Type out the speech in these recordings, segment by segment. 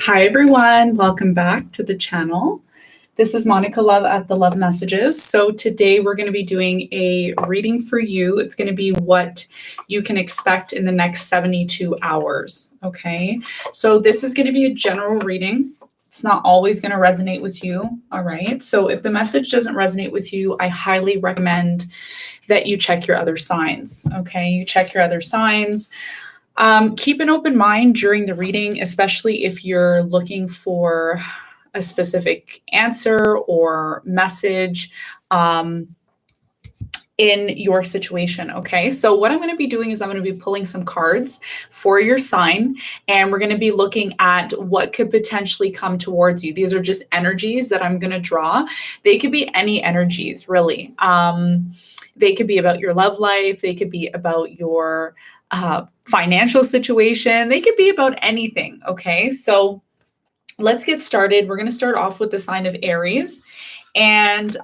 Hi everyone, welcome back to the channel. This is Monica Love at the Love Messages. So today we're going to be doing a reading for you. It's going to be what you can expect in the next 72 hours. Okay, so this is going to be a general reading. It's not always going to resonate with you. All right, so if the message doesn't resonate with you, I highly recommend that you check your other signs. Okay, you check your other signs. Keep an open mind during the reading, especially if you're looking for a specific answer or message in your situation. Okay, so what I'm going to be doing is I'm going to be pulling some cards for your sign, and we're going to be looking at what could potentially come towards you. These are just energies that I'm going to draw. They could be any energies, really. They could be about your love life. They could be about your financial situation. They could be about anything. Okay, so let's get started. We're going to start off with the sign of Aries. And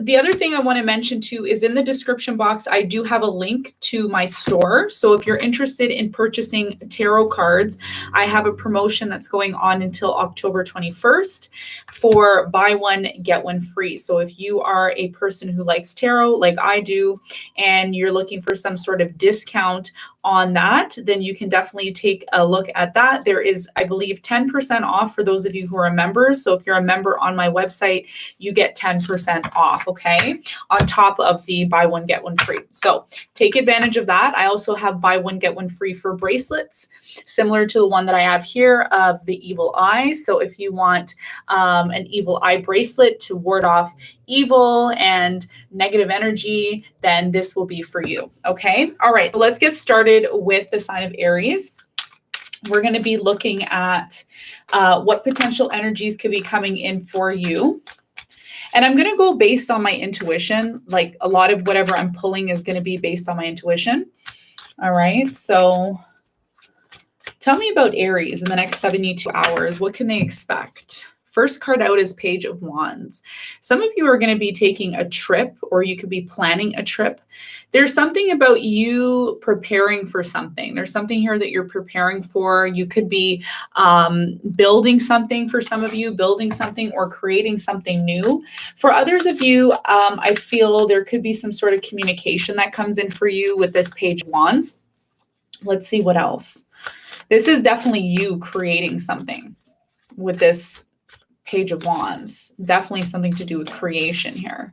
the other thing I want to mention too is in the description box, I do have a link to my store. So if you're interested in purchasing tarot cards, I have a promotion that's going on until October 21st for buy one, get one free. So if you are a person who likes tarot like I do, and you're looking for some sort of discount on that, then you can definitely take a look at that. There is, I believe, 10% off for those of you who are members. So if you're a member on my website, you get 10% off, okay, on top of the buy one, get one free. So take advantage of that. I also have buy one, get one free for bracelets, similar to the one that I have here of the evil eye. So if you want an evil eye bracelet to ward off evil and negative energy, then this will be for you. Okay. All right. So let's get started with the sign of Aries. We're going to be looking at what potential energies could be coming in for you. And I'm going to go based on my intuition. Like a lot of whatever I'm pulling is going to be based on my intuition. All right. So tell me about Aries in the next 72 hours. What can they expect? First card out is Page of Wands. Some of you are going to be taking a trip, or you could be planning a trip. There's something about you preparing for something. There's something here that you're preparing for. You could be building something for some of you, building something or creating something new. For others of you, I feel there could be some sort of communication that comes in for you with this Page of Wands. Let's see what else. This is definitely you creating something with this Page of Wands. Definitely something to do with creation here.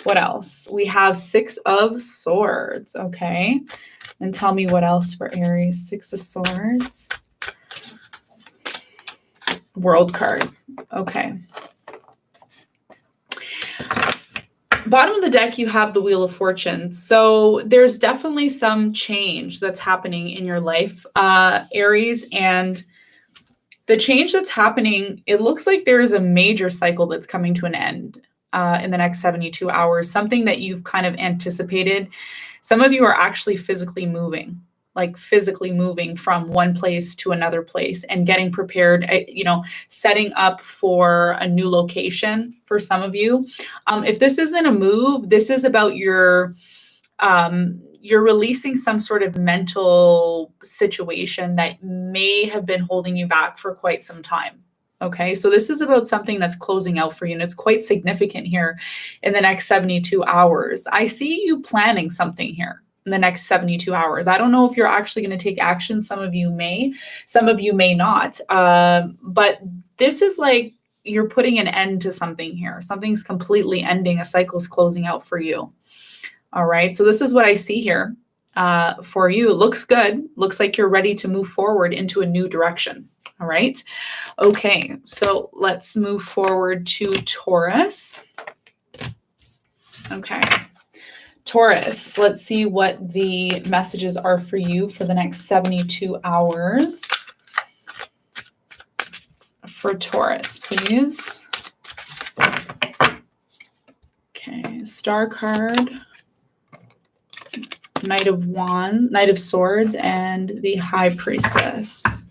What else? We have Six of Swords. Okay. And tell me what else for Aries. Six of Swords. World card. Okay. Bottom of the deck, you have the Wheel of Fortune. So there's definitely some change that's happening in your life, Aries, and the change that's happening, it looks like there is a major cycle that's coming to an end in the next 72 hours, something that you've kind of anticipated. Some of you are actually physically moving, like physically moving from one place to another place and getting prepared, setting up for a new location for some of you. If this isn't a move, this is about you're releasing some sort of mental situation that may have been holding you back for quite some time. Okay, so this is about something that's closing out for you, and it's quite significant here in the next 72 hours. I see you planning something here in the next 72 hours. I don't know if you're actually going to take action. Some of you may not. But this is like you're putting an end to something here. Something's completely ending. A cycle's closing out for you. All right, so this is what I see here for you. It looks good. Looks like you're ready to move forward into a new direction. All right. Okay, so let's move forward to Taurus. Okay. Taurus, let's see what the messages are for you for the next 72 hours. For Taurus, please. Okay, Star card. Knight of Wands, Knight of Swords, and the High Priestess.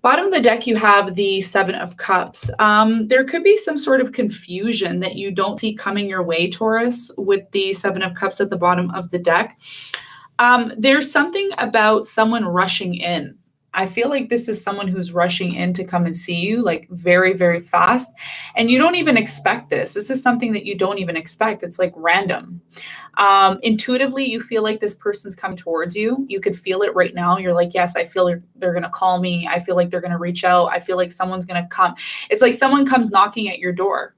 Bottom of the deck, you have the Seven of Cups. There could be some sort of confusion that you don't see coming your way, Taurus, with the Seven of Cups at the bottom of the deck. There's something about someone rushing in. I feel like this is someone who's rushing in to come and see you, like very, very fast. And you don't even expect this. This is something that you don't even expect. It's like random. Intuitively, you feel like this person's coming towards you. You could feel it right now. You're like, yes, I feel they're going to call me. I feel like they're going to reach out. I feel like someone's going to come. It's like someone comes knocking at your door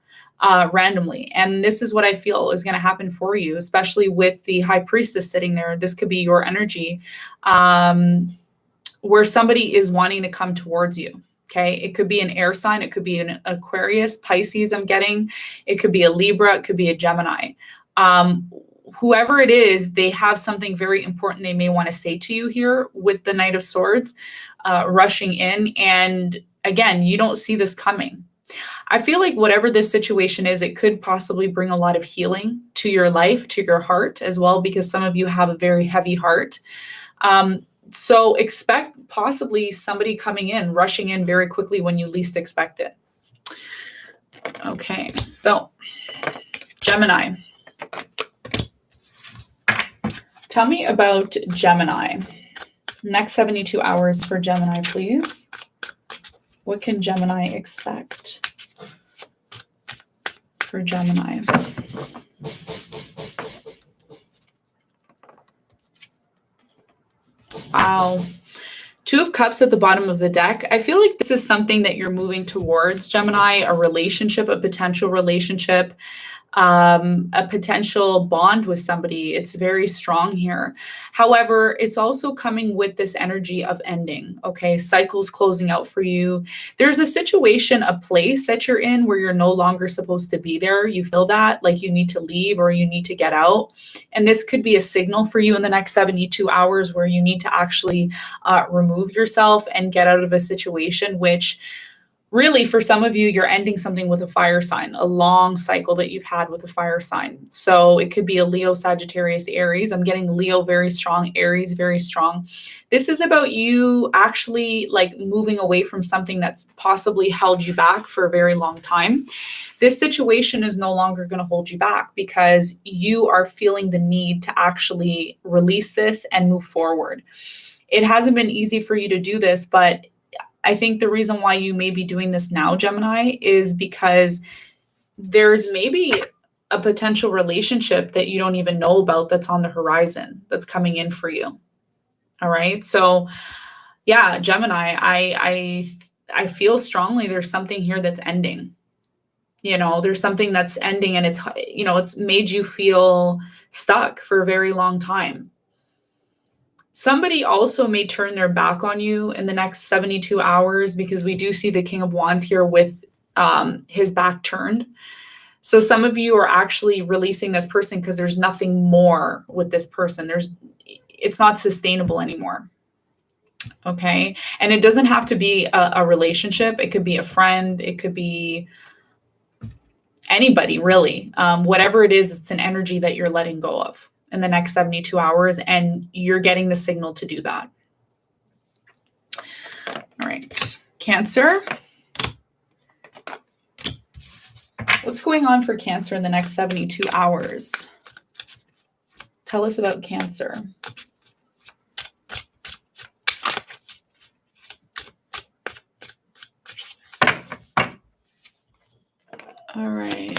randomly. And this is what I feel is going to happen for you, especially with the high priestess sitting there. This could be your energy. Where somebody is wanting to come towards you. Okay. It could be an air sign. It could be an Aquarius, Pisces, I'm getting. It could be a Libra. It could be a Gemini. Whoever it is, they have something very important they may want to say to you here with the Knight of Swords rushing in. And again, you don't see this coming. I feel like whatever this situation is, it could possibly bring a lot of healing to your life, to your heart as well, because some of you have a very heavy heart. So expect possibly somebody coming in, rushing in very quickly when you least expect it. Okay, so Gemini. Tell me about Gemini. Next 72 hours for Gemini, please. What can Gemini expect for Gemini? Wow. Two of Cups at the bottom of the deck. I feel like this is something that you're moving towards, Gemini, a relationship, a potential relationship, a potential bond with somebody. It's very strong here. However, it's also coming with this energy of ending, okay? Cycles closing out for you. There's a situation, a place that you're in where you're no longer supposed to be there. You feel that, like you need to leave or you need to get out. And this could be a signal for you in the next 72 hours where you need to actually remove yourself and get out of a situation, which really, for some of you, you're ending something with a fire sign, a long cycle that you've had with a fire sign. So it could be a Leo, Sagittarius, Aries. I'm getting Leo very strong, Aries very strong. This is about you actually like moving away from something that's possibly held you back for a very long time. This situation is no longer going to hold you back because you are feeling the need to actually release this and move forward. It hasn't been easy for you to do this, but I think the reason why you may be doing this now, Gemini, is because there's maybe a potential relationship that you don't even know about that's on the horizon, that's coming in for you. All right. So yeah, Gemini, I feel strongly there's something here that's ending. You know, there's something that's ending and it's made you feel stuck for a very long time. Somebody also may turn their back on you in the next 72 hours because we do see the King of Wands here with his back turned. So some of you are actually releasing this person because there's nothing more with this person. It's not sustainable anymore. Okay. And it doesn't have to be a relationship. It could be a friend. It could be anybody, really. Whatever it is, it's an energy that you're letting go of in the next 72 hours, and you're getting the signal to do that. All right, Cancer. What's going on for Cancer in the next 72 hours? Tell us about Cancer. All right.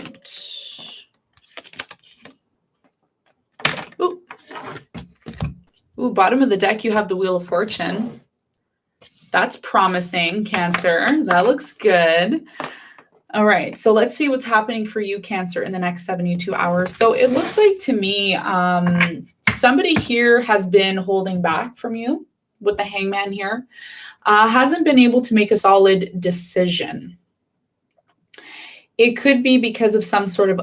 Ooh, bottom of the deck, you have the Wheel of Fortune. That's promising, Cancer. That looks good. All right, so let's see what's happening for you, Cancer, in the next 72 hours. So it looks like to me, somebody here has been holding back from you with the Hangman here, hasn't been able to make a solid decision. It could be because of some sort of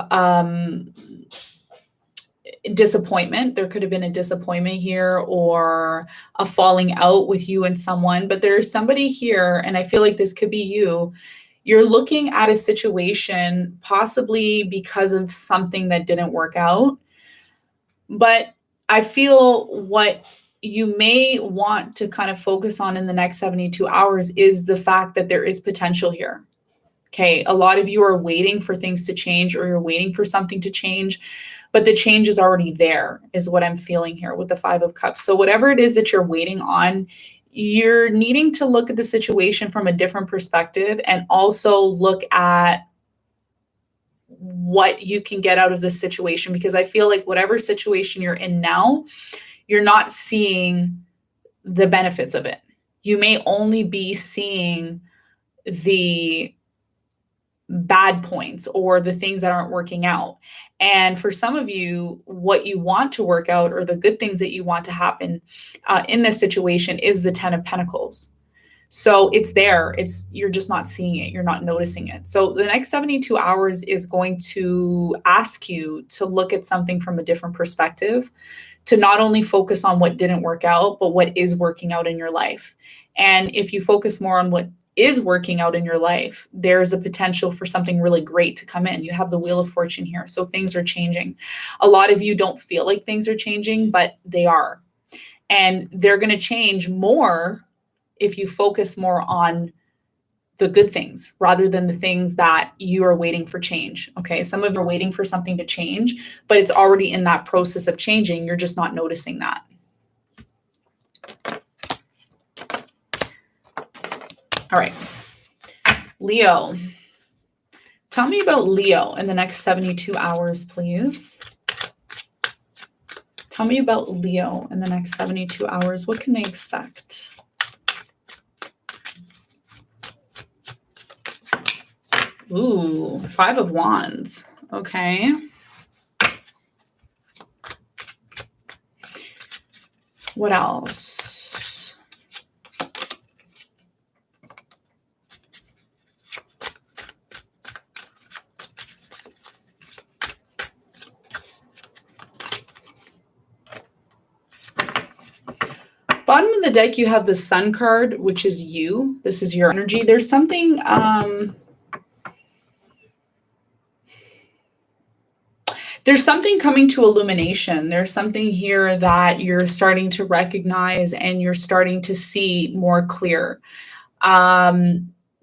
disappointment. There could have been a disappointment here or a falling out with you and someone, but there's somebody here, and I feel like this could be you. You're looking at a situation possibly because of something that didn't work out, but I feel what you may want to kind of focus on in the next 72 hours is the fact that there is potential here. Okay, a lot of you are waiting for things to change, or you're waiting for something to change, but the change is already there, is what I'm feeling here with the Five of Cups. So whatever it is that you're waiting on, you're needing to look at the situation from a different perspective and also look at what you can get out of this situation, because I feel like whatever situation you're in now, you're not seeing the benefits of it. You may only be seeing the bad points or the things that aren't working out. And for some of you, what you want to work out or the good things that you want to happen in this situation is the 10 of Pentacles. So it's there. You're just not seeing it. You're not noticing it. So the next 72 hours is going to ask you to look at something from a different perspective, to not only focus on what didn't work out, but what is working out in your life. And if you focus more on what is working out in your life, there's a potential for something really great to come in. You have the Wheel of Fortune here. So things are changing. A lot of you don't feel like things are changing, but they are. And they're going to change more if you focus more on the good things rather than the things that you are waiting for change. Okay. Some of you are waiting for something to change, but it's already in that process of changing. You're just not noticing that. All right. Leo. Tell me about Leo in the next 72 hours, please. Tell me about Leo in the next 72 hours. What can they expect? Ooh, 5 of Wands. Okay. What else? Bottom of the deck, you have the Sun card, which is you. This is your energy. There's something, there's something coming to illumination. There's something here that you're starting to recognize and you're starting to see more clear.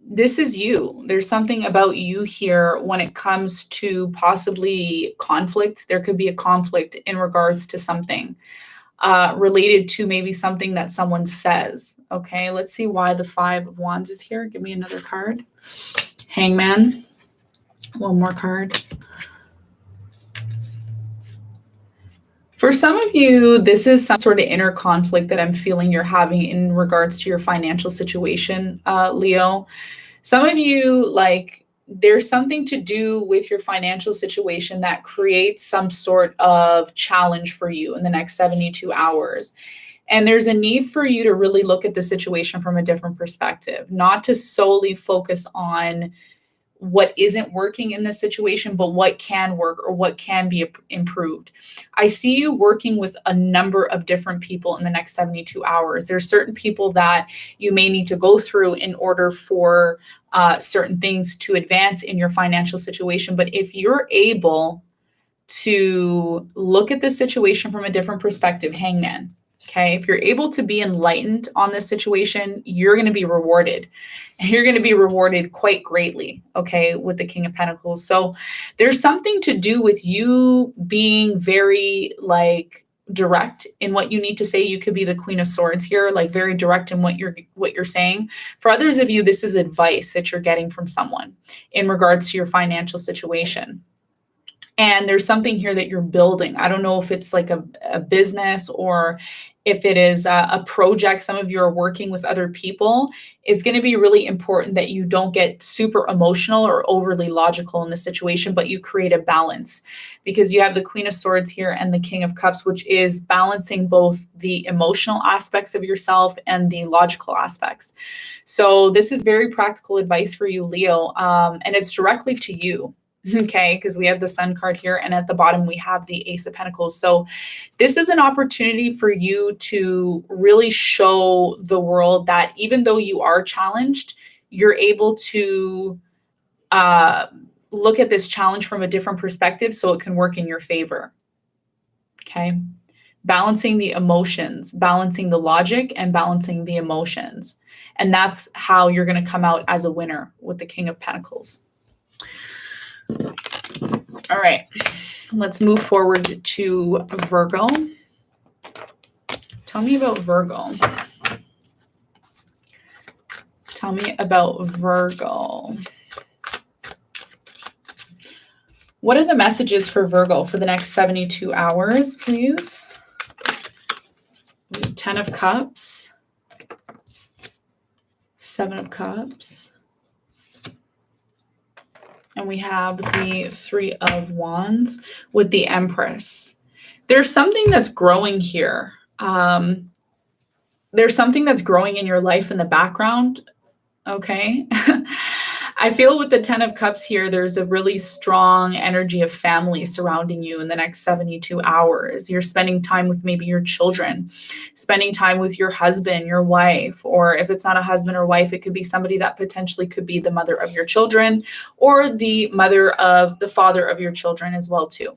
This is you. There's something about you here when it comes to possibly conflict. There could be a conflict in regards to something related to maybe something that someone says. Okay, let's see why the 5 of Wands is here. Give me another card. Hangman. One more card. For some of you, this is some sort of inner conflict that I'm feeling you're having in regards to your financial situation, Leo. Some of you, there's something to do with your financial situation that creates some sort of challenge for you in the next 72 hours. And there's a need for you to really look at the situation from a different perspective, not to solely focus on what isn't working in this situation, but what can work or what can be improved. I see you working with a number of different people in the next 72 hours. There's certain people that you may need to go through in order for certain things to advance in your financial situation. But if you're able to look at this situation from a different perspective, Hangman, okay, if you're able to be enlightened on this situation, you're going to be rewarded. And you're going to be rewarded quite greatly, okay, with the King of Pentacles. So there's something to do with you being very direct in what you need to say. You could be the Queen of Swords here, very direct in what you're saying. For others of you, this is advice that you're getting from someone in regards to your financial situation. And there's something here that you're building. I don't know if it's like a business or if it is a project. Some of you are working with other people. It's going to be really important that you don't get super emotional or overly logical in the situation, but you create a balance, because you have the Queen of Swords here and the King of Cups, which is balancing both the emotional aspects of yourself and the logical aspects. So this is very practical advice for you, Leo, and it's directly to you. Okay, because we have the Sun card here, and at the bottom we have the Ace of Pentacles. So this is an opportunity for you to really show the world that even though you are challenged, you're able to look at this challenge from a different perspective so it can work in your favor. Okay, balancing the emotions, balancing the logic, and balancing the emotions. And that's how you're going to come out as a winner with the King of Pentacles. All right, let's move forward to Virgo. Tell me about Virgo. Tell me about Virgo. What are the messages for Virgo for the next 72 hours, please? 10 of Cups, 7 of Cups, and we have the 3 of Wands with the Empress. There's something that's growing here. There's something that's growing in your life in the background, okay? I feel with the 10 of Cups here, there's a really strong energy of family surrounding you in the next 72 hours. You're spending time with maybe your children, spending time with your husband, your wife, or if it's not a husband or wife, it could be somebody that potentially could be the mother of your children or the father of your children as well too.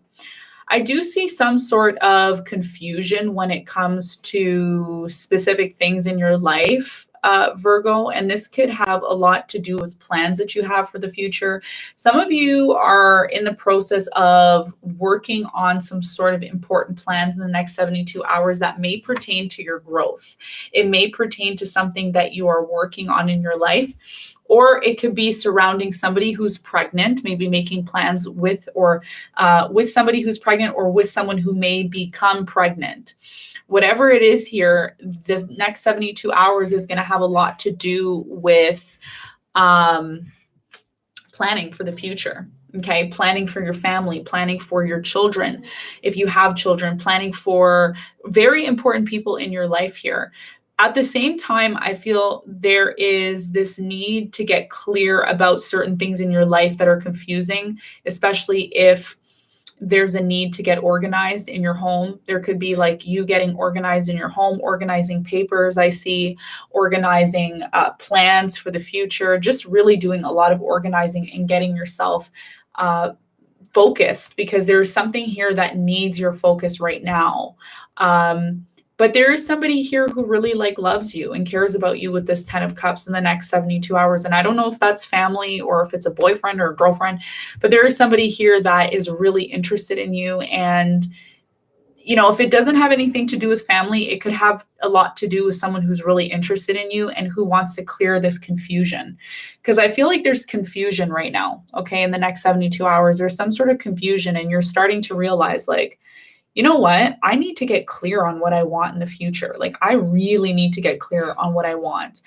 I do see some sort of confusion when it comes to specific things in your life, Virgo, and this could have a lot to do with plans that you have for the future. Some of you are in the process of working on some sort of important plans in the next 72 hours that may pertain to your growth. It may pertain to something that you are working on in your life. Or it could be surrounding somebody who's pregnant, maybe making plans with somebody who's pregnant or with someone who may become pregnant. Whatever it is here, this next 72 hours is going to have a lot to do with planning for the future. Okay, planning for your family, planning for your children. If you have children, planning for very important people in your life here. At the same time, I feel there is this need to get clear about certain things in your life that are confusing, especially if there's a need to get organized in your home. There could be like you getting organized in your home, organizing papers, I see, organizing plans for the future, just really doing a lot of organizing and getting yourself focused, because there's something here that needs your focus right now. But there is somebody here who really loves you and cares about you with this 10 of Cups in the next 72 hours. And I don't know if that's family or if it's a boyfriend or a girlfriend, but there is somebody here that is really interested in you. And, if it doesn't have anything to do with family, it could have a lot to do with someone who's really interested in you and who wants to clear this confusion. Because I feel like there's confusion right now, okay? In the next 72 hours, there's some sort of confusion and you're starting to realize you know what? I need to get clear on what I want in the future. I really need to get clear on what I want,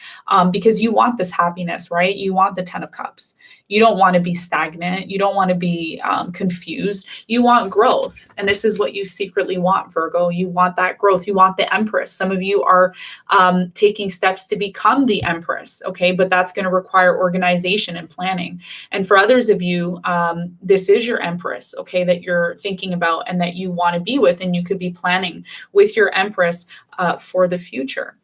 because you want this happiness, right? You want the 10 of Cups. You don't want to be stagnant. You don't want to be confused. You want growth. And this is what you secretly want, Virgo. You want that growth. You want the Empress. Some of you are taking steps to become the Empress, okay? But that's going to require organization and planning. And for others of you, this is your Empress, okay, that you're thinking about and that you want to be with, and you could be planning with your Empress for the future.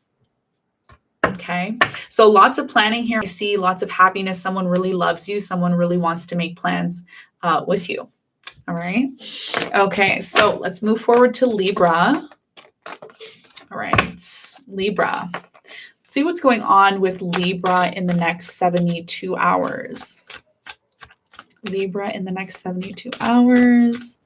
Okay, so lots of planning here. I see lots of happiness. Someone really loves you. Someone really wants to make plans with you. All right. Okay, so let's move forward to Libra. All right, Libra. Let's see what's going on with Libra in the next 72 hours. Libra in the next 72 hours.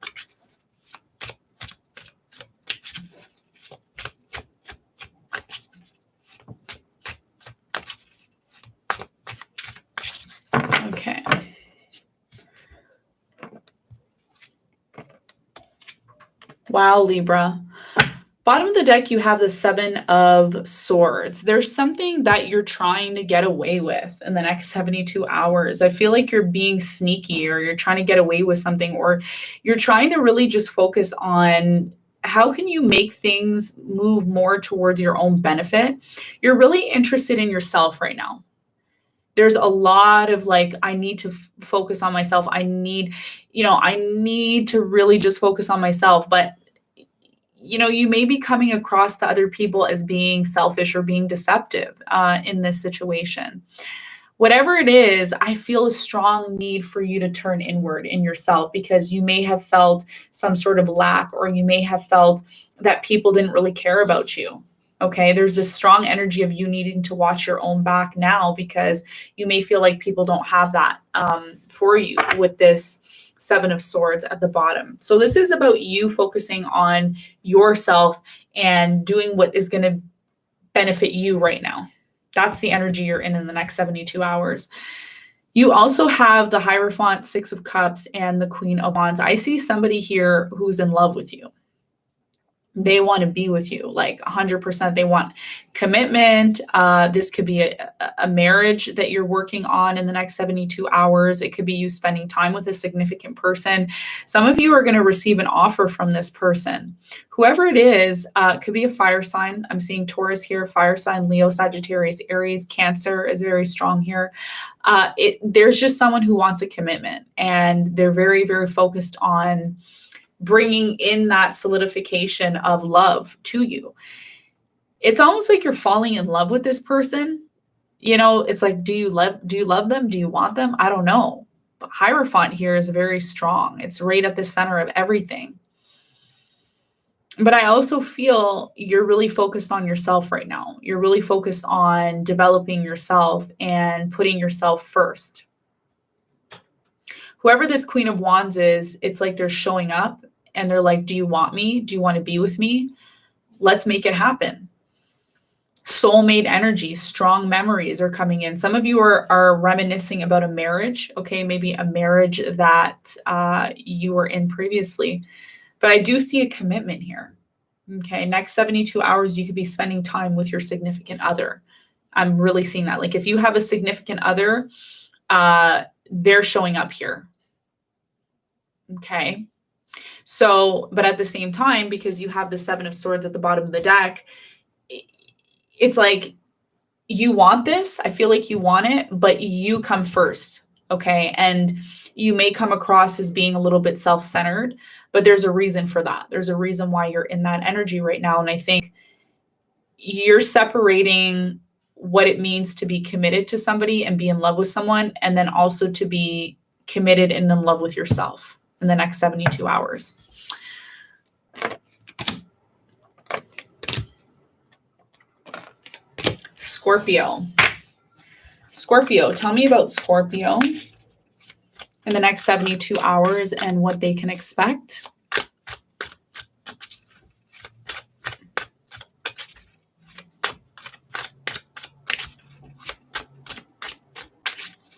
Okay. Wow, Libra. Bottom of the deck, you have the 7 of Swords. There's something that you're trying to get away with in the next 72 hours. I feel like you're being sneaky, or you're trying to get away with something, or you're trying to really just focus on how can you make things move more towards your own benefit. You're really interested in yourself right now. There's a lot of I need to focus on myself. I need to really just focus on myself. But, you may be coming across to other people as being selfish or being deceptive in this situation. Whatever it is, I feel a strong need for you to turn inward in yourself, because you may have felt some sort of lack, or you may have felt that people didn't really care about you. Okay, there's this strong energy of you needing to watch your own back now, because you may feel like people don't have that for you with this 7 of Swords at the bottom. So this is about you focusing on yourself and doing what is going to benefit you right now. That's the energy you're in the next 72 hours. You also have the Hierophant, Six of Cups, and the Queen of Wands. I see somebody here who's in love with you. They want to be with you, like 100%. They want commitment. This could be a marriage that you're working on in the next 72 hours. It could be you spending time with a significant person. Some of you are going to receive an offer from this person. Whoever it is, could be a fire sign. I'm seeing Taurus here, fire sign, Leo, Sagittarius, Aries, Cancer is very strong here. There's just someone who wants a commitment, and they're very, very focused on bringing in that solidification of love to you. It's almost like you're falling in love with this person. You know, it's like, do you love them? Do you want them? I don't know. But Hierophant here is very strong. It's right at the center of everything. But I also feel you're really focused on yourself right now. You're really focused on developing yourself and putting yourself first. Whoever this Queen of Wands is, it's like they're showing up and they're like, do you want me? Do you want to be with me? Let's make it happen. Soulmate energy, strong memories are coming in. Some of you are reminiscing about a marriage, okay? Maybe a marriage that you were in previously. But I do see a commitment here, okay? Next 72 hours, you could be spending time with your significant other. I'm really seeing that. Like if you have a significant other, they're showing up here, okay? So, but at the same time, because you have the Seven of Swords at the bottom of the deck, it's like you want this. I feel like you want it, but you come first, okay? And you may come across as being a little bit self-centered, but there's a reason for that. There's a reason why you're in that energy right now. And I think you're separating what it means to be committed to somebody and be in love with someone, and then also to be committed and in love with yourself in the next 72 hours. Scorpio. Scorpio, tell me about Scorpio in the next 72 hours and what they can expect.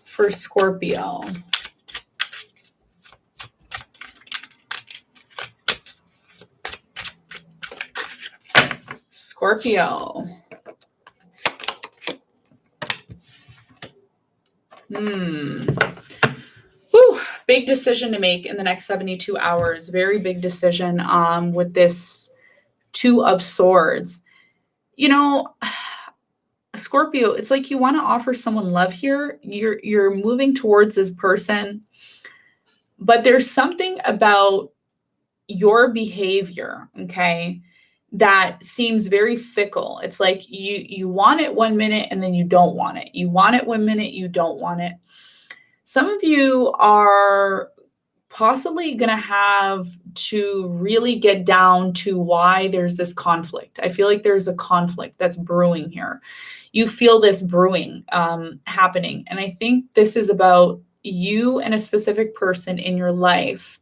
For Scorpio. Scorpio. Whew. Big decision to make in the next 72 hours. Very big decision with this Two of Swords. You know, Scorpio, it's like you want to offer someone love here. You're moving towards this person, but there's something about your behavior, okay, that seems very fickle. It's like you want it 1 minute and then you don't want it. You want it 1 minute, you don't want it. Some of you are possibly going to have to really get down to why there's this conflict. I feel like there's a conflict that's brewing here. You feel this brewing happening. And I think this is about you and a specific person in your life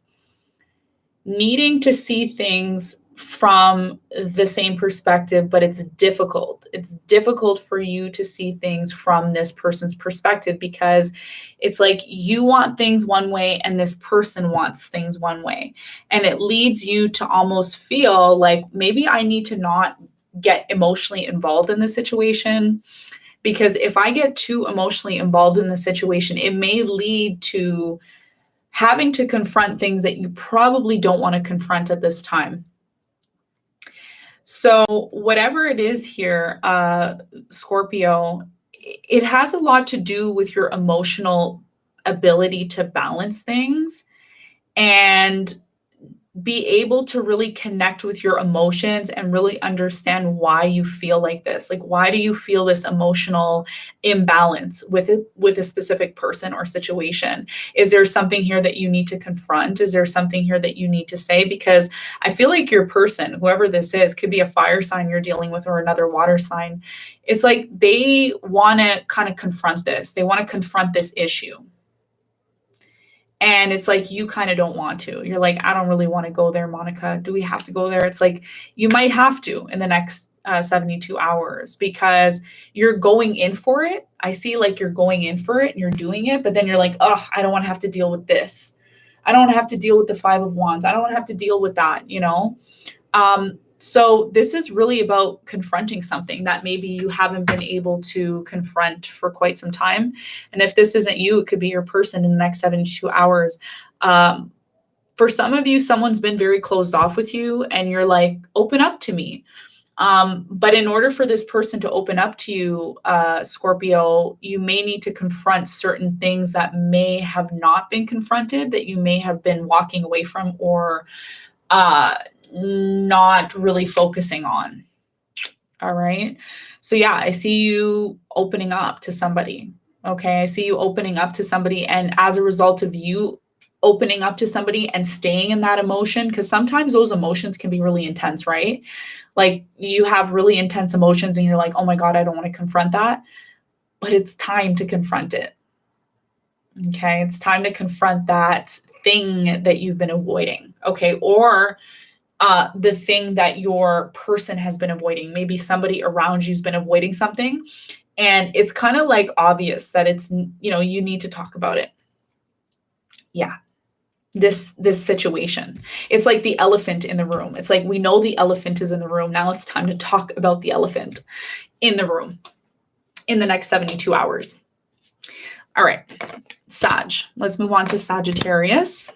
needing to see things from the same perspective, but it's difficult. It's difficult for you to see things from this person's perspective because it's like you want things one way and this person wants things one way. And it leads you to almost feel like maybe I need to not get emotionally involved in the situation, because if I get too emotionally involved in the situation, it may lead to having to confront things that you probably don't want to confront at this time. So whatever it is here, Scorpio, it has a lot to do with your emotional ability to balance things and be able to really connect with your emotions and really understand why you feel like this. Like, why do you feel this emotional imbalance with a specific person or situation? Is there something here that you need to confront? Is there something here that you need to say? Because I feel like your person, whoever this is, could be a fire sign you're dealing with or another water sign. It's like they want to kind of confront this. They want to confront this issue. And it's like, you kind of don't want to. You're like, I don't really want to go there, Monica. Do we have to go there? It's like, you might have to in the next 72 hours because you're going in for it. I see like you're going in for it and you're doing it, but then you're like, oh, I don't want to have to deal with this. I don't want to have to deal with the 5 of Wands. I don't want to have to deal with that, you know? So this is really about confronting something that maybe you haven't been able to confront for quite some time. And if this isn't you, it could be your person in the next 72 hours. For some of you, someone's been very closed off with you and you're like, open up to me. But in order for this person to open up to you, Scorpio, you may need to confront certain things that may have not been confronted, that you may have been walking away from or not really focusing on. All right. So yeah, I see you opening up to somebody. Okay. I see you opening up to somebody. And as a result of you opening up to somebody and staying in that emotion, because sometimes those emotions can be really intense, right? Like you have really intense emotions and you're like, oh my God, I don't want to confront that. But it's time to confront it. Okay. It's time to confront that thing that you've been avoiding. Okay. Or the thing that your person has been avoiding. Maybe somebody around you's been avoiding something. And it's kind of like obvious that it's, you know, you need to talk about it. Yeah. This situation. It's like the elephant in the room. It's like we know the elephant is in the room. Now it's time to talk about the elephant in the room in the next 72 hours. All right. Sag. Let's move on to Sagittarius.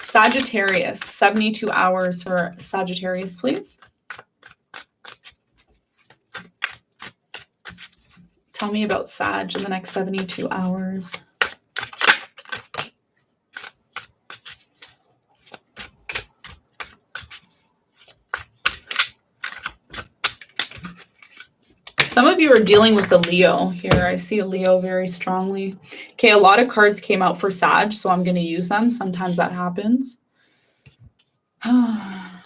Sagittarius, 72 hours for Sagittarius, please. Tell me about Sag in the next 72 hours. Some of you are dealing with the Leo here. I see a Leo very strongly. Okay, a lot of cards came out for Sag, so I'm going to use them. Sometimes that happens. Oh.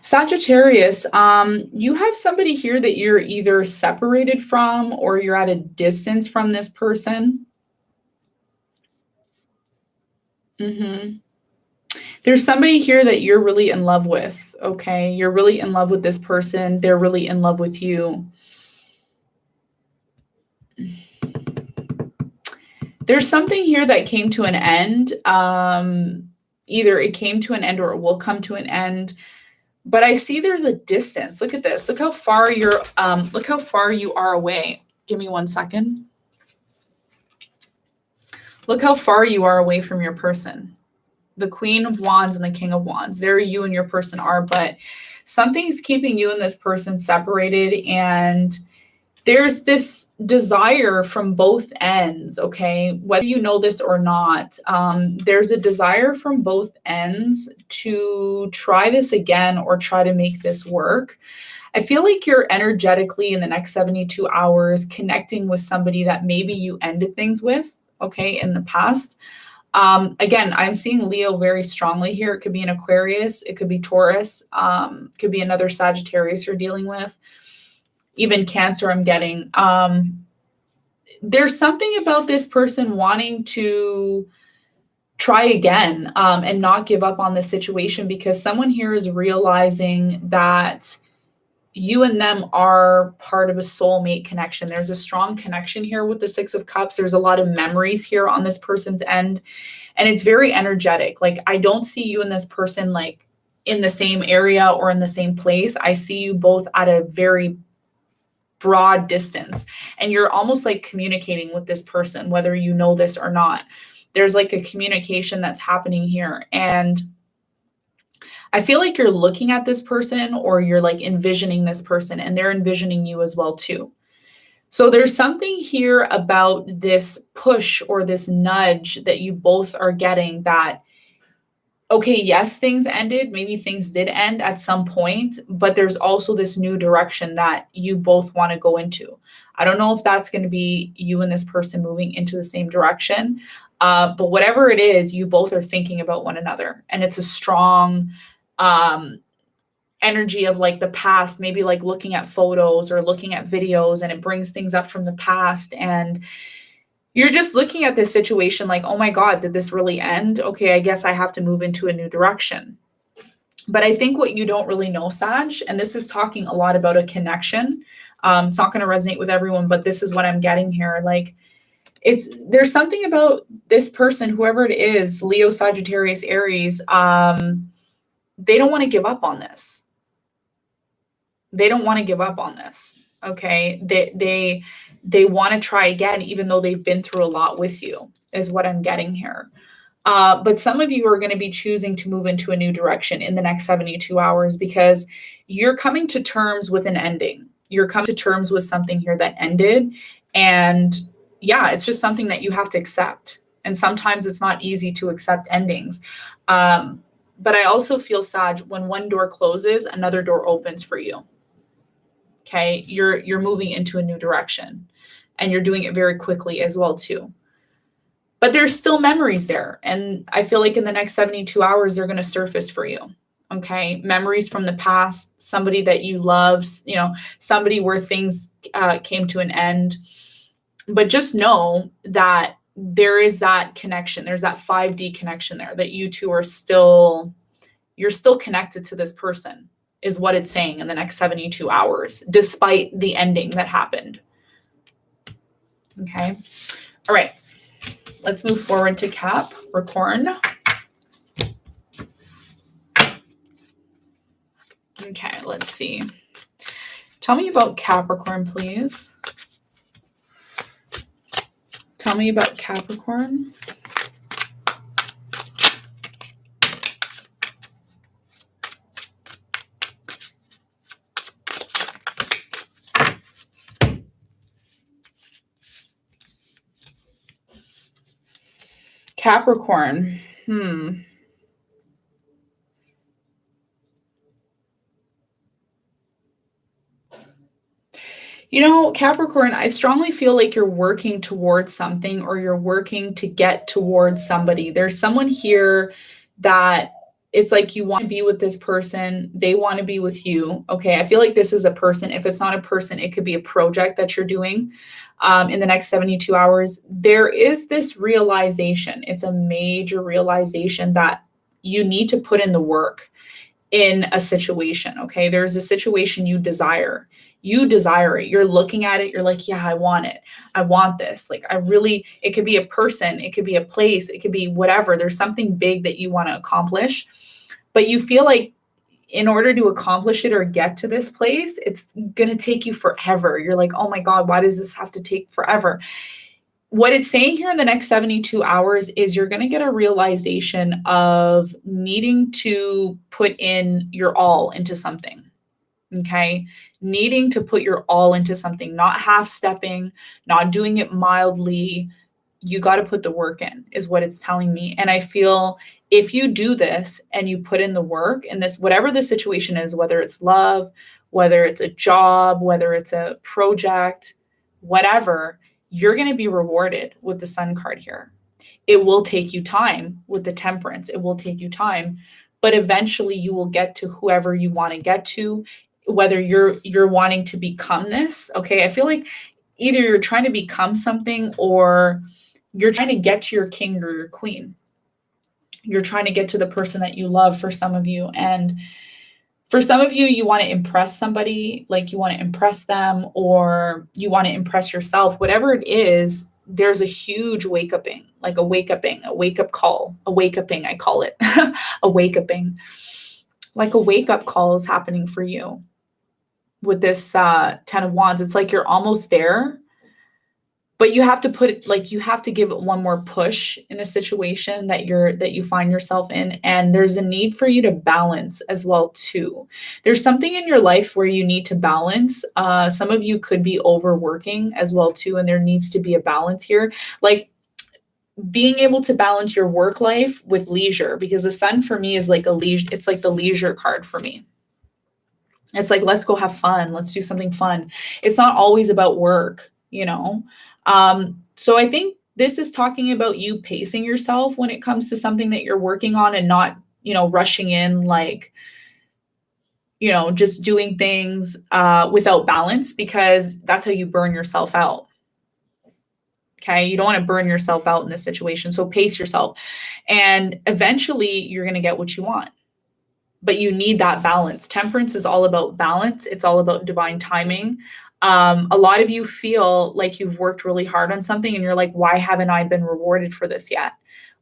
Sagittarius, you have somebody here that you're either separated from or you're at a distance from this person. There's somebody here that you're really in love with, okay? You're really in love with this person. They're really in love with you. There's something here that came to an end. Either it came to an end or it will come to an end. But I see there's a distance. Look at this. Look how far you are away. Give me 1 second. Look how far you are away from your person. The Queen of Wands and the King of Wands. There you and your person are, but something's keeping you and this person separated, and there's this desire from both ends, okay? Whether you know this or not, there's a desire from both ends to try this again or try to make this work. I feel like you're energetically in the next 72 hours connecting with somebody that maybe you ended things with, okay, in the past. Again, I'm seeing Leo very strongly here. It could be an Aquarius. It could be Taurus. It could be another Sagittarius you're dealing with. Even Cancer I'm getting. There's something about this person wanting to try again and not give up on this situation, because someone here is realizing that you and them are part of a soulmate connection. There's a strong connection here with the 6 of Cups. There's a lot of memories here on this person's end, and it's very energetic. Like, I don't see you and this person like in the same area or in the same place. I see you both at a very broad distance, and you're almost like communicating with this person, whether you know this or not. There's like a communication that's happening here, and I feel like you're looking at this person or you're like envisioning this person, and they're envisioning you as well too. So there's something here about this push or this nudge that you both are getting that, okay, yes, things ended. Maybe things did end at some point, but there's also this new direction that you both want to go into. I don't know if that's going to be you and this person moving into the same direction, but whatever it is, you both are thinking about one another, and it's a strong energy of like the past, maybe like looking at photos or looking at videos, and it brings things up from the past. And you're just looking at this situation like, oh my God, did this really end? Okay, I guess I have to move into a new direction. But I think what you don't really know, Sag, and this is talking a lot about a connection. It's not going to resonate with everyone, but this is what I'm getting here. Like, there's something about this person, whoever it is, Leo, Sagittarius, Aries, they don't want to give up on this. They don't want to give up on this. Okay. They want to try again, even though they've been through a lot with you, is what I'm getting here. But some of you are going to be choosing to move into a new direction in the next 72 hours because you're coming to terms with an ending. You're coming to terms with something here that ended. And yeah, it's just something that you have to accept. And sometimes it's not easy to accept endings. But I also feel, Sag, when one door closes, another door opens for you. Okay, you're moving into a new direction, and you're doing it very quickly as well too. But there's still memories there, and I feel like in the next 72 hours they're going to surface for you. Okay, memories from the past, somebody that you love, somebody where things came to an end. But just know that there is that connection. There's that 5D connection there, that you two are you're still connected to this person, is what it's saying in the next 72 hours, despite the ending that happened. Okay. All right. Let's move forward to Capricorn. Okay, let's see. Tell me about Capricorn, please. Tell me about Capricorn. Capricorn. Capricorn, I strongly feel like you're working towards something, or you're working to get towards somebody. There's someone here that it's like you want to be with this person. They want to be with you. Okay. I feel like this is a person. If it's not a person, it could be a project that you're doing in the next 72 hours. There is this realization. It's a major realization that you need to put in the work in a situation. Okay. There's a situation you desire. You desire it. You're looking at it. You're like, yeah, I want it. I want this. Like, it could be a person. It could be a place. It could be whatever. There's something big that you want to accomplish, but you feel like in order to accomplish it or get to this place, it's going to take you forever. You're like, oh my God, why does this have to take forever? What it's saying here in the next 72 hours is you're going to get a realization of needing to put in your all into something. Okay. Needing to put your all into something, not half stepping, not doing it mildly. You got to put the work in, is what it's telling me. And I feel if you do this and you put in the work in this, whatever the situation is, whether it's love, whether it's a job, whether it's a project, whatever, you're going to be rewarded with the Sun card here. It will take you time with the Temperance. It will take you time, but eventually you will get to whoever you want to get to, whether you're wanting to become this. Okay. I feel like either you're trying to become something, or you're trying to get to your king or your queen. You're trying to get to the person that you love, for some of you. And for some of you, you want to impress somebody, like you want to impress them, or you want to impress yourself. Whatever it is, there's a huge wake-uping, like a wake-up call, I call it, a wake-uping. Like a wake-up call is happening for you with this 10 of Wands. It's like you're almost there, but you have to give it one more push in a situation that you find yourself in. And there's a need for you to balance as well too. There's something in your life where you need to balance. Some of you could be overworking as well too, and there needs to be a balance here. Like being able to balance your work life with leisure, because the Sun for me is like it's like the leisure card for me. It's like, let's go have fun. Let's do something fun. It's not always about work, So I think this is talking about you pacing yourself when it comes to something that you're working on, and not, rushing in, like, just doing things without balance, because that's how you burn yourself out. Okay. You don't want to burn yourself out in this situation. So pace yourself. And eventually you're going to get what you want. But you need that balance. Temperance is all about balance. It's all about divine timing. A lot of you feel like you've worked really hard on something and you're like, why haven't I been rewarded for this yet?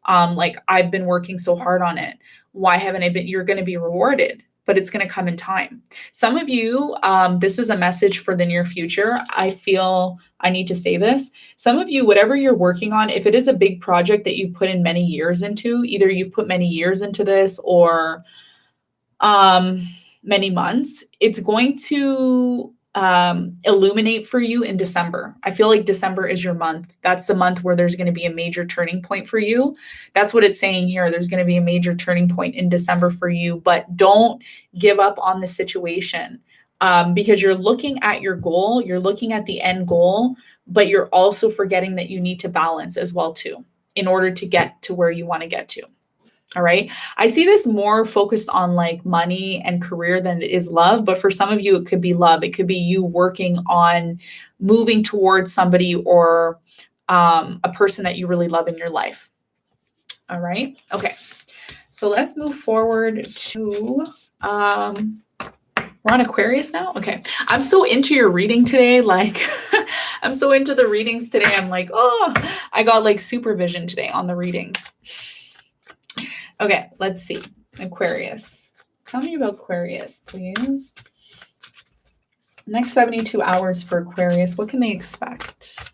Like, I've been working so hard on it. Why haven't I been? You're going to be rewarded, but it's going to come in time. Some of you, this is a message for the near future. I feel I need to say this. Some of you, whatever you're working on, if it is a big project that you put in many years into, either you've put many years into this or many months, it's going to illuminate for you in December. I feel like December is your month. That's the month where there's going to be a major turning point for you. That's what it's saying here. There's going to be a major turning point in December for you, but don't give up on the situation, because you're looking at your goal, you're looking at the end goal, but you're also forgetting that you need to balance as well too, in order to get to where you want to get to. All right. I see this more focused on like money and career than it is love. But for some of you, it could be love. It could be you working on moving towards somebody or a person that you really love in your life. All right. Okay. So let's move forward to, we're on Aquarius now. Okay. I'm so into your reading today. Like, I'm so into the readings today. I'm like, oh, I got like supervision today on the readings. Okay, let's see. Aquarius. Tell me about Aquarius, please. Next 72 hours for Aquarius. What can they expect?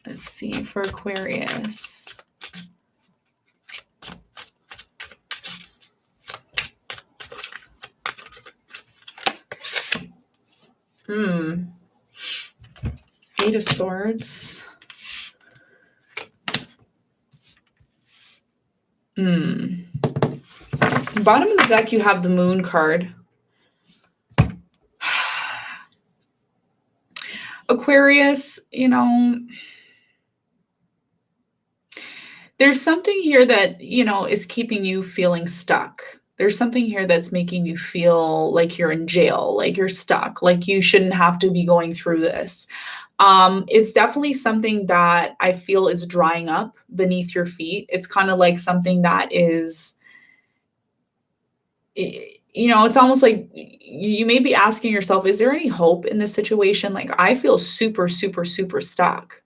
Let's see for Aquarius. Eight of Swords. Bottom of the deck, you have the Moon card. Aquarius, there's something here that, is keeping you feeling stuck. There's something here that's making you feel like you're in jail, like you're stuck, like you shouldn't have to be going through this. It's definitely something that I feel is drying up beneath your feet. It's kind of like something that is, it's almost like you may be asking yourself, is there any hope in this situation? Like, I feel super, super, super stuck.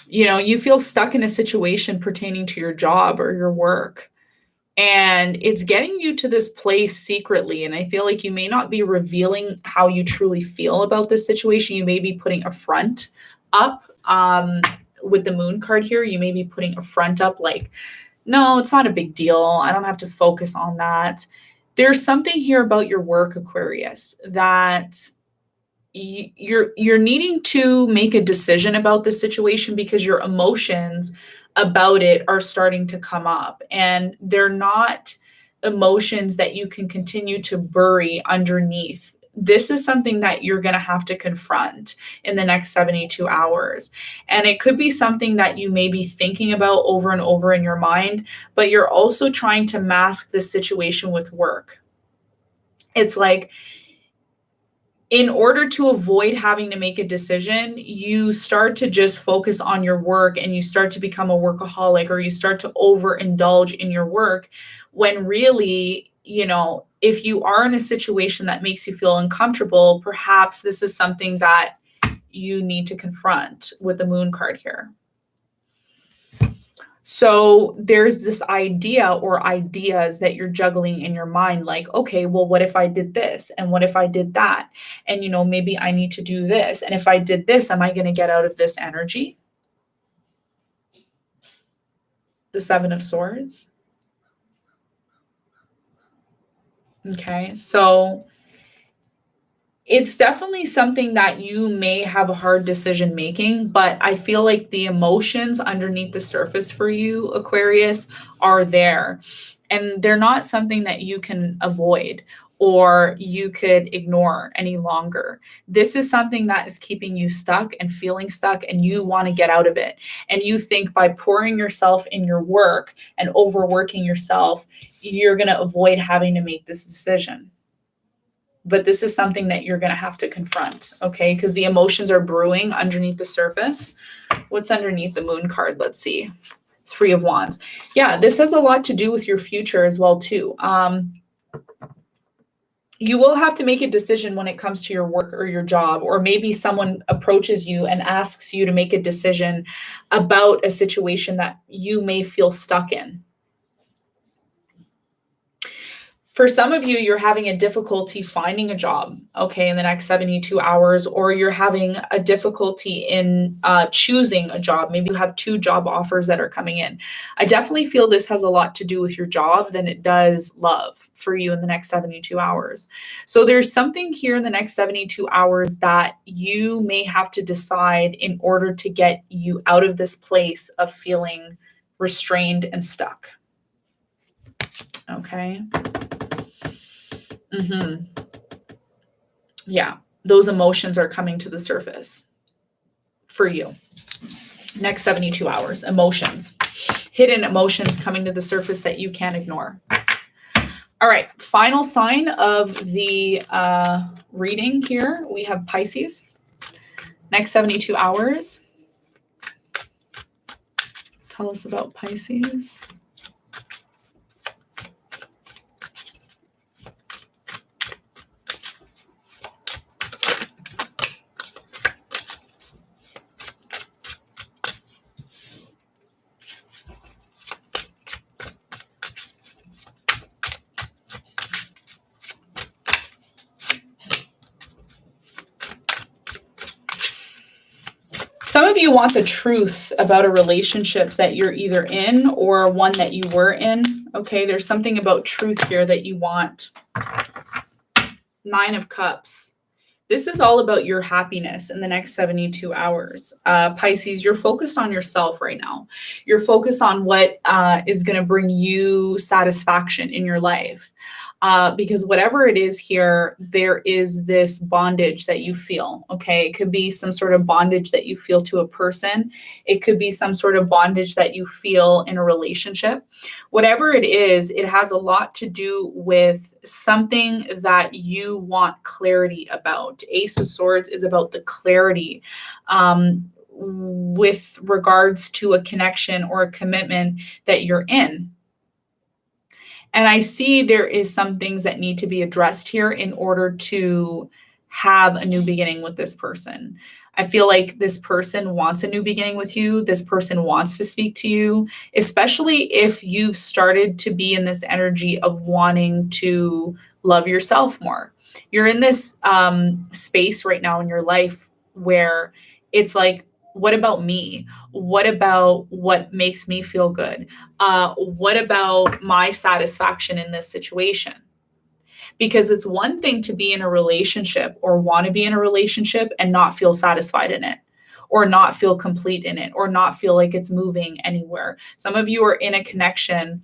You feel stuck in a situation pertaining to your job or your work. And it's getting you to this place secretly. And I feel like you may not be revealing how you truly feel about this situation. You may be putting a front up with the Moon card here. You may be putting a front up like, no, it's not a big deal. I don't have to focus on that. There's something here about your work, Aquarius, that you're needing to make a decision about this situation because your emotions about it are starting to come up, and they're not emotions that you can continue to bury underneath. This is something that you're going to have to confront in the next 72 hours. And it could be something that you may be thinking about over and over in your mind, but you're also trying to mask this situation with work. It's like, in order to avoid having to make a decision, you start to just focus on your work and you start to become a workaholic, or you start to overindulge in your work, when really, if you are in a situation that makes you feel uncomfortable, perhaps this is something that you need to confront with the Moon card here. So there's this idea or ideas that you're juggling in your mind, like, okay, well, what if I did this? And what if I did that? And, maybe I need to do this. And if I did this, am I going to get out of this energy? The Seven of Swords. Okay, so it's definitely something that you may have a hard decision making, but I feel like the emotions underneath the surface for you, Aquarius, are there. And they're not something that you can avoid or you could ignore any longer. This is something that is keeping you stuck and feeling stuck, and you want to get out of it. And you think by pouring yourself in your work and overworking yourself, you're going to avoid having to make this decision. But this is something that you're going to have to confront, okay? Because the emotions are brewing underneath the surface. What's underneath the moon card? Let's see. 3 of Wands. Yeah, this has a lot to do with your future as well, too. You will have to make a decision when it comes to your work or your job, or maybe someone approaches you and asks you to make a decision about a situation that you may feel stuck in. For some of you, you're having a difficulty finding a job, okay, in the next 72 hours, or you're having a difficulty in choosing a job. Maybe you have 2 job offers that are coming in. I definitely feel this has a lot to do with your job than it does love for you in the next 72 hours. So there's something here in the next 72 hours that you may have to decide in order to get you out of this place of feeling restrained and stuck. Okay. Yeah, those emotions are coming to the surface for you. Next 72 hours, emotions, hidden emotions coming to the surface that you can't ignore. All right, final sign of the reading here, we have Pisces. Next 72 hours. Tell us about Pisces. Some of you want the truth about a relationship that you're either in or one that you were in. Okay, there's something about truth here that you want. 9 of Cups. This is all about your happiness in the next 72 hours. Pisces, you're focused on yourself right now. You're focused on what is going to bring you satisfaction in your life. Because whatever it is here, there is this bondage that you feel, okay? It could be some sort of bondage that you feel to a person. It could be some sort of bondage that you feel in a relationship. Whatever it is, it has a lot to do with something that you want clarity about. Ace of Swords is about the clarity with regards to a connection or a commitment that you're in. And I see there is some things that need to be addressed here in order to have a new beginning with this person. I feel like this person wants a new beginning with you. This person wants to speak to you, especially if you've started to be in this energy of wanting to love yourself more. You're in this space right now in your life where it's like, what about me? What about what makes me feel good? What about my satisfaction in this situation? Because it's one thing to be in a relationship or want to be in a relationship and not feel satisfied in it, or not feel complete in it, or not feel like it's moving anywhere. Some of you are in a connection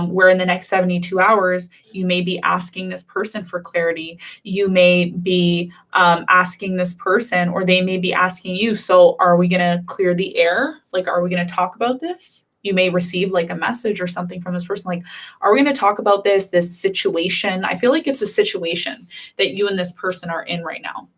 where in the next 72 hours, you may be asking this person for clarity. You may be asking this person, or they may be asking you, so are we going to clear the air? Like, are we going to talk about this? You may receive like a message or something from this person, like, are we going to talk about this situation? I feel like it's a situation that you and this person are in right now.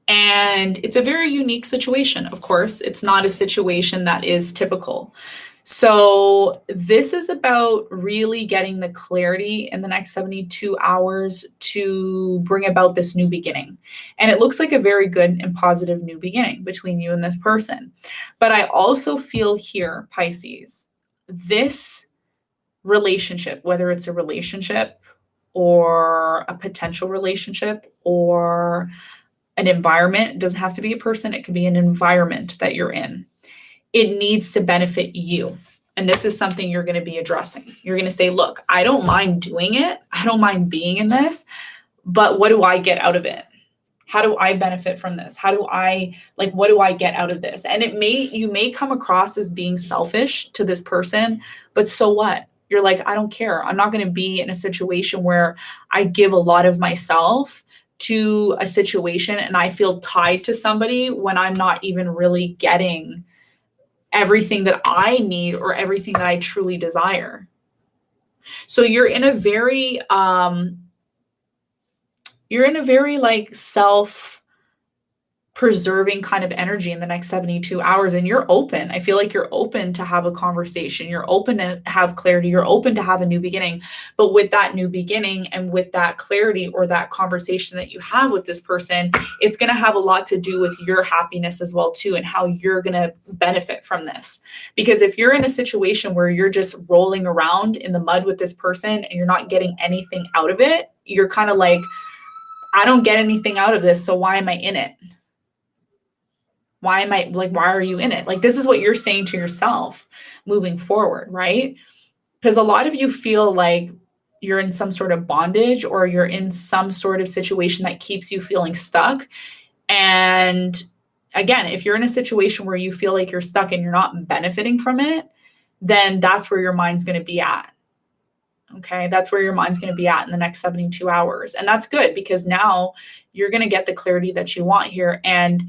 And it's a very unique situation. Of course, it's not a situation that is typical. So this is about really getting the clarity in the next 72 hours to bring about this new beginning. And it looks like a very good and positive new beginning between you and this person. But I also feel here, Pisces, this relationship, whether it's a relationship or a potential relationship or an environment, it doesn't have to be a person, it could be an environment that you're in. It needs to benefit you. And this is something you're going to be addressing. You're going to say, look, I don't mind doing it. I don't mind being in this, but what do I get out of it? How do I benefit from this? What do I get out of this? And you may come across as being selfish to this person, but so what? You're like, I don't care. I'm not going to be in a situation where I give a lot of myself to a situation and I feel tied to somebody when I'm not even really getting everything that I need or everything that I truly desire. So you're in a very like self-preserving kind of energy in the next 72 hours, and you're open. I feel like you're open to have a conversation. You're open to have clarity. You're open to have a new beginning. But with that new beginning and with that clarity or that conversation that you have with this person, it's going to have a lot to do with your happiness as well too, and how you're going to benefit from this. Because if you're in a situation where you're just rolling around in the mud with this person and you're not getting anything out of it, you're kind of like, I don't get anything out of this, so why am I in it? Why are you in it? Like, this is what you're saying to yourself moving forward, right? Because a lot of you feel like you're in some sort of bondage or you're in some sort of situation that keeps you feeling stuck. And again, if you're in a situation where you feel like you're stuck and you're not benefiting from it, then that's where your mind's going to be at. Okay, that's where your mind's going to be at in the next 72 hours. And that's good because now you're going to get the clarity that you want here. And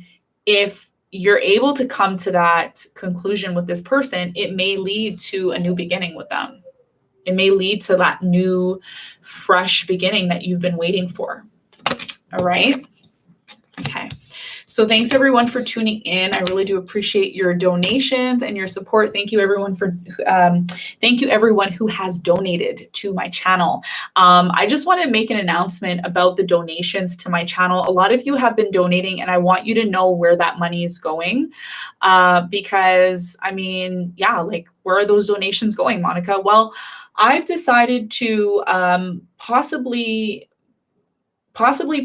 if you're able to come to that conclusion with this person, it may lead to a new beginning with them. It may lead to that new, fresh beginning that you've been waiting for. All right. Okay. So thanks everyone for tuning in. I really do appreciate your donations and your support. Thank you everyone who has donated to my channel. I just want to make an announcement about the donations to my channel. A lot of you have been donating and I want you to know where that money is going. Because I mean, yeah, like where are those donations going, Monica? Well, I've decided to possibly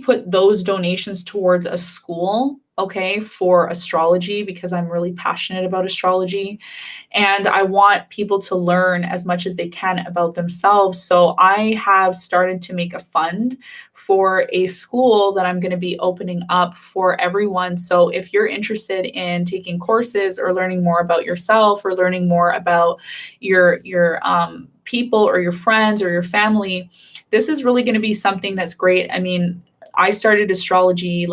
put those donations towards a school, okay, for astrology, because I'm really passionate about astrology and I want people to learn as much as they can about themselves. So I have started to make a fund for a school that I'm going to be opening up for everyone. So if you're interested in taking courses or learning more about yourself or learning more about your people or your friends or your family, this is really going to be something that's great. I mean, I started astrology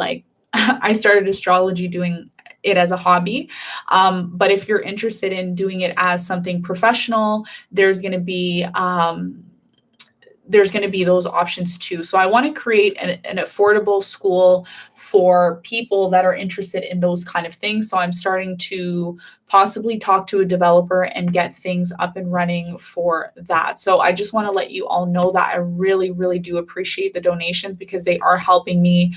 doing it as a hobby. But if you're interested in doing it as something professional, there's going to be those options too. So I want to create an affordable school for people that are interested in those kind of things. So I'm starting to possibly talk to a developer and get things up and running for that. So I just want to let you all know that I really, really do appreciate the donations because they are helping me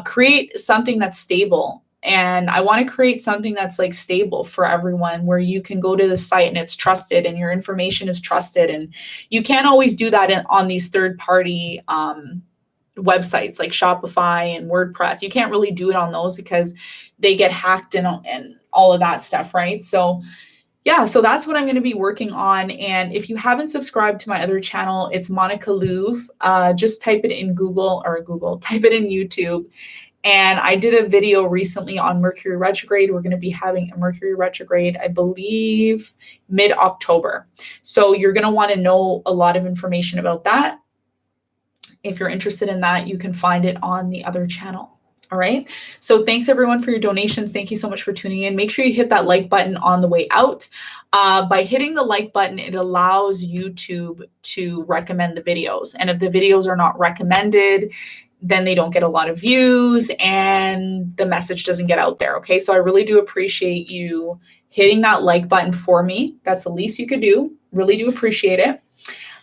create something that's stable. And I want to create something that's like stable for everyone where you can go to the site and it's trusted and your information is trusted. And you can't always do that on these third-party websites like Shopify and WordPress. You can't really do it on those because they get hacked and all of that stuff, right? So yeah, so that's what I'm going to be working on. And if you haven't subscribed to my other channel, it's Monica Louv. Just type it in type it in YouTube. And I did a video recently on Mercury retrograde. We're going to be having a Mercury retrograde, I believe, mid-October. So you're going to want to know a lot of information about that. If you're interested in that, you can find it on the other channel. All right. So thanks everyone for your donations. Thank you so much for tuning in. Make sure you hit that like button on the way out. By hitting the like button, it allows YouTube to recommend the videos. And if the videos are not recommended, then they don't get a lot of views and the message doesn't get out there. Okay. So I really do appreciate you hitting that like button for me. That's the least you could do. Really do appreciate it.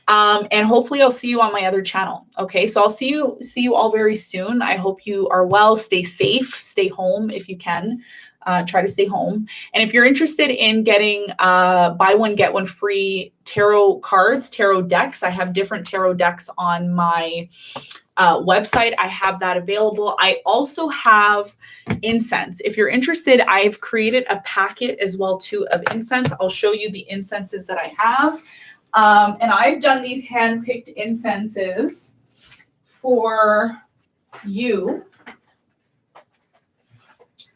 And hopefully I'll see you on my other channel. Okay. So I'll see you all very soon. I hope you are well, stay safe, stay home if you can, try to stay home. And if you're interested in getting, buy one, get one free tarot cards, tarot decks, I have different tarot decks on my website. I have that available. I also have incense. If you're interested, I've created a packet as well too of incense. I'll show you the incenses that I have. And I've done these hand-picked incenses for you.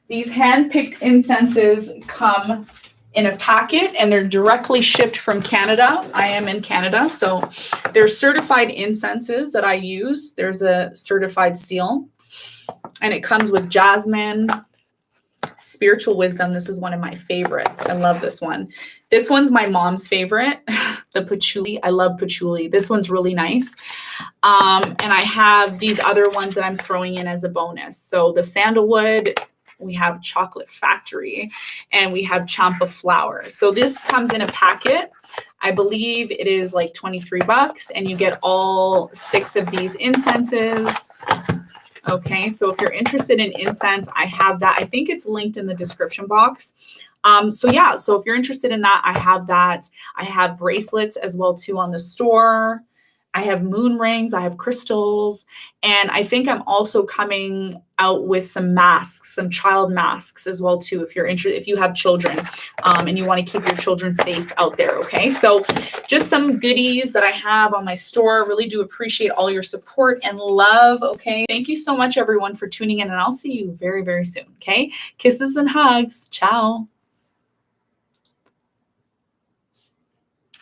These hand-picked incenses come in a packet, and they're directly shipped from Canada. I am in Canada, so there's certified incenses that I use. There's a certified seal, and it comes with jasmine, spiritual wisdom. This is one of my favorites. I love this one. This one's my mom's favorite, the patchouli. I love patchouli. This one's really nice. And I have these other ones that I'm throwing in as a bonus. So the sandalwood, we have chocolate factory, and we have champa flower. So this comes in a packet. I believe it is like $23, and you get all 6 of these incenses. Okay, so if you're interested in incense, I have that. I think it's linked in the description box. So yeah, so if you're interested in that, I have that. I have bracelets as well too on the store. I have moon rings, I have crystals, and I think I'm also coming out with some masks, some child masks as well too, if you're interested, if you have children, and you want to keep your children safe out there. Okay, so just some goodies that I have on my store. Really do appreciate all your support and love. Okay, thank you so much everyone for tuning in, and I'll see you very, very soon. Okay, kisses and hugs. Ciao.